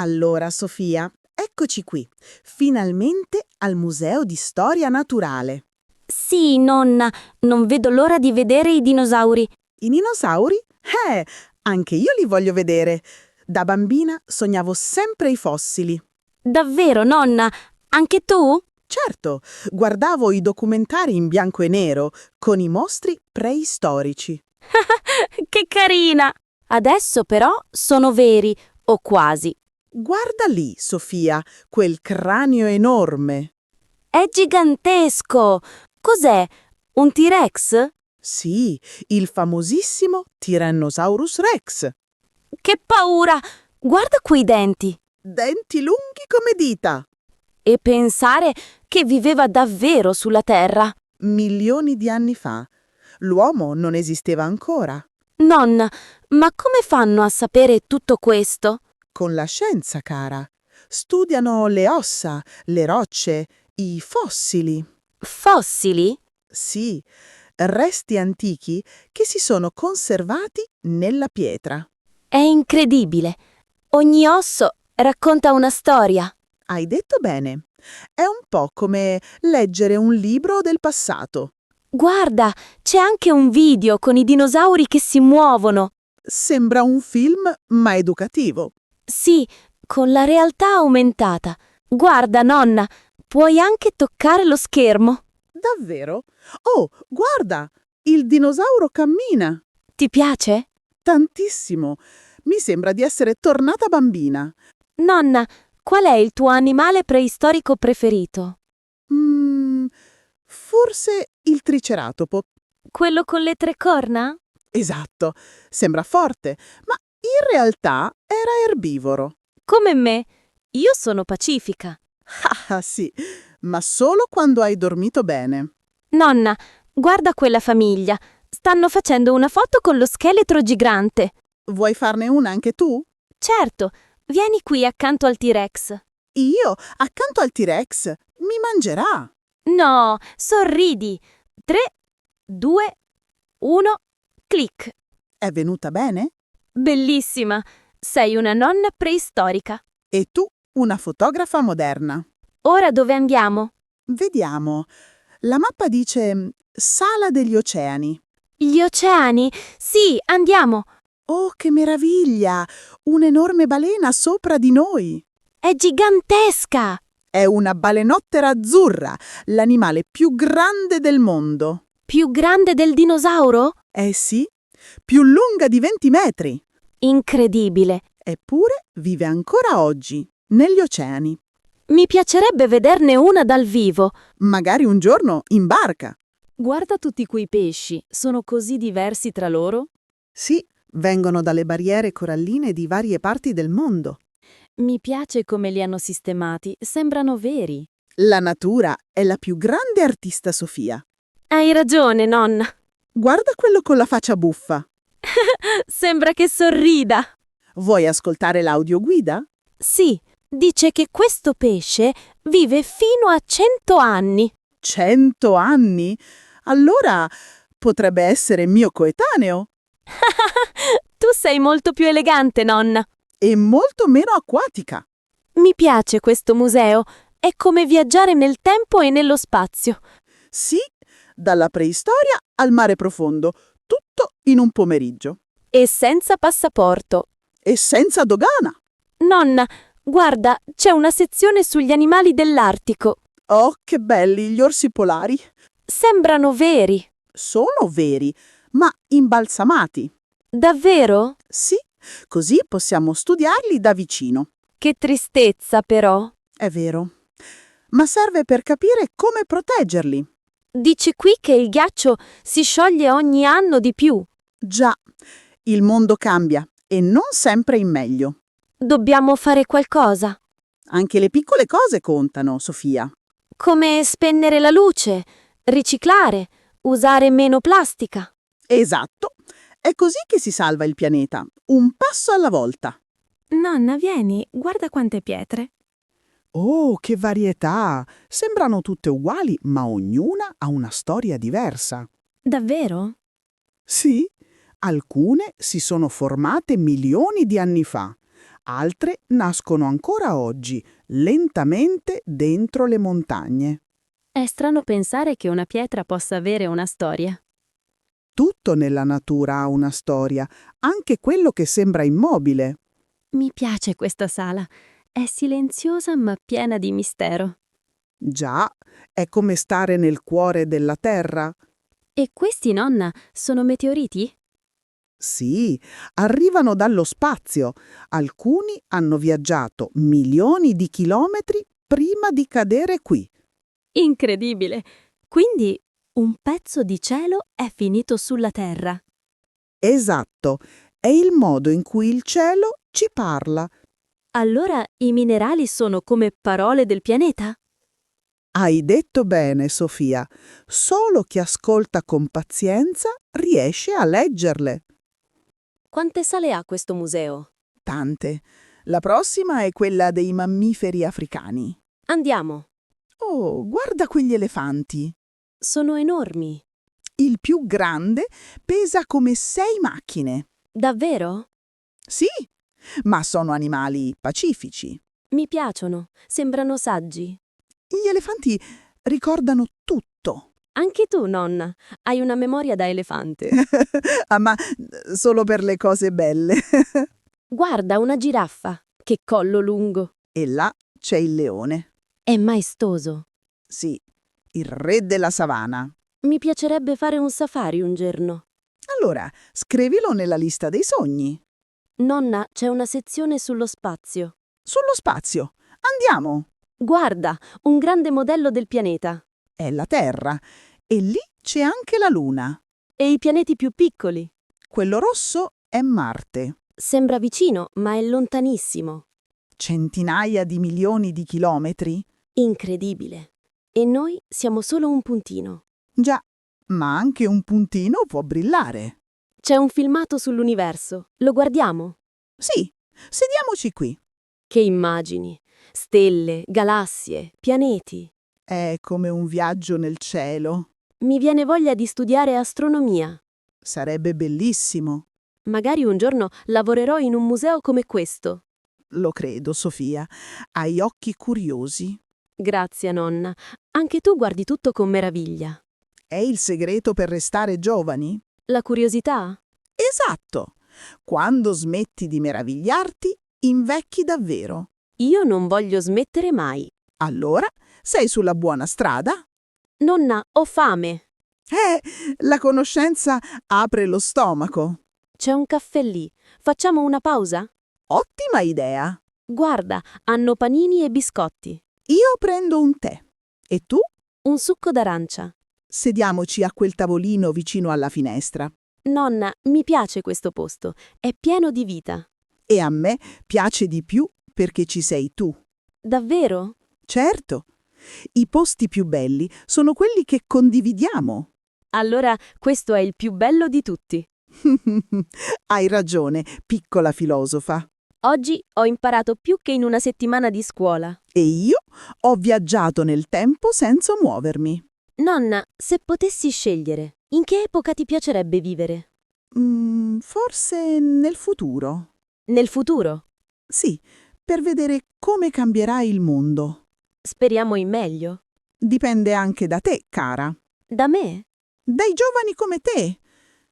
Allora, Sofia, eccoci qui, finalmente al Museo di Storia Naturale. Sì, nonna, non vedo l'ora di vedere i dinosauri. I dinosauri? Anche io li voglio vedere. Da bambina sognavo sempre i fossili. Davvero, nonna? Anche tu? Certo, guardavo i documentari in bianco e nero con i mostri preistorici. Che carina! Adesso però sono veri, o quasi. Guarda lì, Sofia, quel cranio enorme. È gigantesco! Cos'è? Un T-Rex? Sì, il famosissimo Tyrannosaurus Rex. Che paura! Guarda quei denti! Denti lunghi come dita. E pensare che viveva davvero sulla Terra. Milioni di anni fa. L'uomo non esisteva ancora. Nonna, ma come fanno a sapere tutto questo? Con la scienza, cara. Studiano le ossa, le rocce, i fossili. Fossili? Sì, resti antichi che si sono conservati nella pietra. È incredibile. Ogni osso racconta una storia. Hai detto bene. È un po' come leggere un libro del passato. Guarda, c'è anche un video con i dinosauri che si muovono. Sembra un film, ma educativo. Sì, con la realtà aumentata. Guarda, nonna, puoi anche toccare lo schermo. Davvero? Oh, guarda! Il dinosauro cammina. Ti piace? Tantissimo. Mi sembra di essere tornata bambina. Nonna, qual è il tuo animale preistorico preferito? Forse il triceratopo. Quello con le 3 corna? Esatto, sembra forte, ma in realtà era erbivoro. Come me. Io sono pacifica. Ah, sì, ma solo quando hai dormito bene. Nonna, guarda quella famiglia. Stanno facendo una foto con lo scheletro gigante. Vuoi farne una anche tu? Certo, vieni qui accanto al T-Rex. Io, accanto al T-Rex, mi mangerà. No, sorridi. 3, 2, 1, clic. È venuta bene? Bellissima. Sei una nonna preistorica. E tu, una fotografa moderna. Ora dove andiamo? Vediamo. La mappa dice Sala degli Oceani. Gli oceani? Sì, andiamo. Oh, che meraviglia! Un'enorme balena sopra di noi. È gigantesca. È una balenottera azzurra, l'animale più grande del mondo. Più grande del dinosauro? Eh sì, più lunga di 20 metri. Incredibile. Eppure vive ancora oggi, negli oceani. Mi piacerebbe vederne una dal vivo. Magari un giorno in barca. Guarda tutti quei pesci, sono così diversi tra loro? Sì, vengono dalle barriere coralline di varie parti del mondo. Mi piace come li hanno sistemati, sembrano veri. La natura è la più grande artista, Sofia. Hai ragione, nonna. Guarda quello con la faccia buffa. Sembra che sorrida. Vuoi ascoltare l'audioguida? Sì, dice che questo pesce vive fino a 100 anni. 100 anni? Allora potrebbe essere mio coetaneo. Tu sei molto più elegante, nonna. E molto meno acquatica. Mi piace questo museo. È come viaggiare nel tempo e nello spazio. Sì, dalla preistoria al mare profondo, tutto in un pomeriggio. E senza passaporto. E senza dogana. Nonna, guarda, c'è una sezione sugli animali dell'Artico. Oh, che belli gli orsi polari. Sembrano veri. Sono veri, ma imbalsamati. Davvero? Sì, così possiamo studiarli da vicino. Che tristezza, però. È vero. Ma serve per capire come proteggerli. Dici qui che il ghiaccio si scioglie ogni anno di più. Già, il mondo cambia e non sempre in meglio. Dobbiamo fare qualcosa. Anche le piccole cose contano, Sofia. Come spennere la luce, riciclare, usare meno plastica. Esatto. È così che si salva il pianeta, un passo alla volta. Nonna, vieni, guarda quante pietre. Oh, che varietà! Sembrano tutte uguali, ma ognuna ha una storia diversa. Davvero? Sì, alcune si sono formate milioni di anni fa, Altre nascono ancora oggi, lentamente dentro le montagne. È strano pensare che una pietra possa avere una storia. Tutto nella natura ha una storia, anche quello che sembra immobile. Mi piace questa sala. È silenziosa ma piena di mistero. Già, è come stare nel cuore della Terra. E questi, nonna, sono meteoriti? Sì, arrivano dallo spazio. Alcuni hanno viaggiato milioni di chilometri prima di cadere qui. Incredibile! Quindi un pezzo di cielo è finito sulla Terra. Esatto, è il modo in cui il cielo ci parla. Allora i minerali sono come parole del pianeta? Hai detto bene, Sofia. Solo chi ascolta con pazienza riesce a leggerle. Quante sale ha questo museo? Tante. La prossima è quella dei mammiferi africani. Andiamo. Oh, guarda quegli elefanti. Sono enormi. Il più grande pesa come 6 macchine. Davvero? Sì, ma sono animali pacifici. Mi piacciono. Sembrano saggi. Gli elefanti ricordano tutto. Anche tu, nonna, hai una memoria da elefante. Ah, ma solo per le cose belle. Guarda, una giraffa. Che collo lungo. E là c'è il leone. È maestoso. Sì, il re della savana. Mi piacerebbe fare un safari un giorno. Allora, scrivilo nella lista dei sogni. Nonna, c'è una sezione sullo spazio. Sullo spazio. Andiamo. Guarda, un grande modello del pianeta. È la Terra. E lì c'è anche la Luna. E i pianeti più piccoli. Quello rosso è Marte. Sembra vicino, ma è lontanissimo. Centinaia di milioni di chilometri. Incredibile. E noi siamo solo un puntino. Già, ma anche un puntino può brillare. C'è un filmato sull'universo. Lo guardiamo? Sì, sediamoci qui. Che immagini. Stelle, galassie, pianeti. È come un viaggio nel cielo. Mi viene voglia di studiare astronomia. Sarebbe bellissimo. Magari un giorno lavorerò in un museo come questo. Lo credo, Sofia. Hai occhi curiosi. Grazie, nonna. Anche tu guardi tutto con meraviglia. È il segreto per restare giovani? La curiosità? Esatto. Quando smetti di meravigliarti, invecchi davvero. Io non voglio smettere mai. Allora, sei sulla buona strada? Nonna, ho fame. La conoscenza apre lo stomaco. C'è un caffè lì. Facciamo una pausa? Ottima idea. Guarda, hanno panini e biscotti. Io prendo un tè. E tu? Un succo d'arancia. Sediamoci a quel tavolino vicino alla finestra. Nonna, mi piace questo posto. È pieno di vita. E a me piace di più perché ci sei tu. Davvero? Certo. I posti più belli sono quelli che condividiamo. Allora, questo è il più bello di tutti. Hai ragione, piccola filosofa. Oggi ho imparato più che in una settimana di scuola. E io ho viaggiato nel tempo senza muovermi. Nonna, se potessi scegliere, in che epoca ti piacerebbe vivere? Forse nel futuro. Nel futuro? Sì, per vedere come cambierà il mondo. Speriamo in meglio. Dipende anche da te, cara. Da me? Dai giovani come te.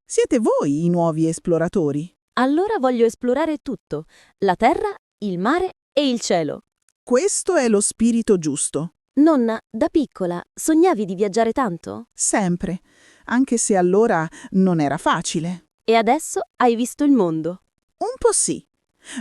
Siete voi i nuovi esploratori. Allora voglio esplorare tutto. La terra, il mare e il cielo. Questo è lo spirito giusto. Nonna, da piccola, sognavi di viaggiare tanto? Sempre. Anche se allora non era facile. E adesso hai visto il mondo. Un po' sì.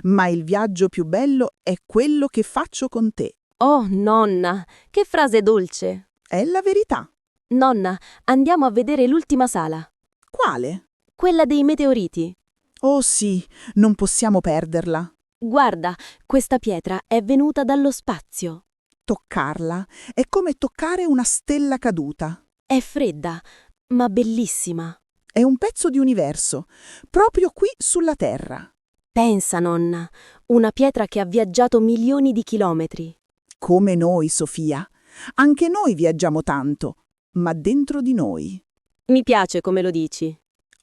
Ma il viaggio più bello è quello che faccio con te. Oh, nonna, che frase dolce. È la verità. Nonna, andiamo a vedere l'ultima sala. Quale? Quella dei meteoriti. Oh sì, non possiamo perderla. Guarda, questa pietra è venuta dallo spazio. Toccarla è come toccare una stella caduta. È fredda, ma bellissima. È un pezzo di universo, proprio qui sulla Terra. Pensa, nonna, una pietra che ha viaggiato milioni di chilometri. Come noi, Sofia. Anche noi viaggiamo tanto, ma dentro di noi. Mi piace come lo dici.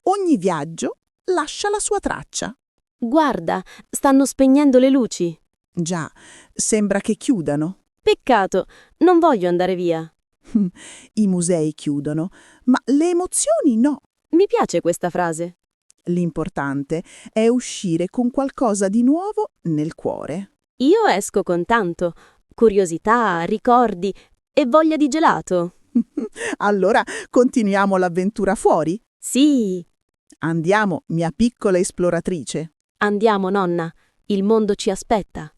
Ogni viaggio lascia la sua traccia. Guarda, stanno spegnendo le luci. Già, sembra che chiudano. Peccato, non voglio andare via. I musei chiudono, ma le emozioni no. Mi piace questa frase. L'importante è uscire con qualcosa di nuovo nel cuore. Io esco con tanto. Curiosità, ricordi e voglia di gelato. Allora continuiamo l'avventura fuori? Sì, Andiamo, mia piccola esploratrice. andiamo, nonna. Il mondo ci aspetta.